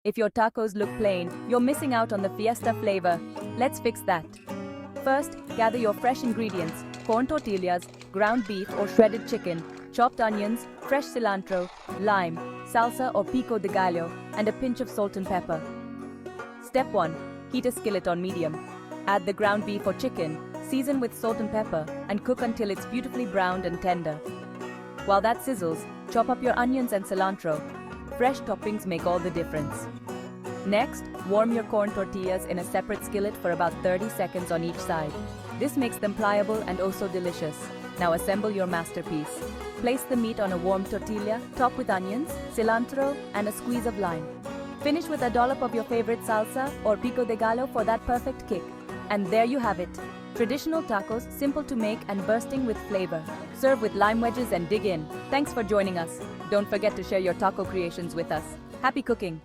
If your tacos look plain, you're missing out on the fiesta flavor. Let's fix that. First, gather your fresh ingredients: corn tortillas, ground beef or shredded chicken, chopped onions, fresh cilantro, lime, salsa or pico de gallo, and a pinch of salt and pepper. Step 1. Heat a skillet on medium. Add the ground beef or chicken, season with salt and pepper, and cook until it's beautifully browned and tender. While that sizzles, chop up your onions and cilantro. Fresh toppings make all the difference. Next, warm your corn tortillas in a separate skillet for about 30 seconds on each side. This makes them pliable and oh so delicious. Now assemble your masterpiece. Place the meat on a warm tortilla, top with onions, cilantro, and a squeeze of lime. Finish with a dollop of your favorite salsa or pico de gallo for that perfect kick. And there you have it. Traditional tacos, simple to make and bursting with flavor. Serve with lime wedges and dig in. Thanks for joining us. Don't forget to share your taco creations with us. Happy cooking!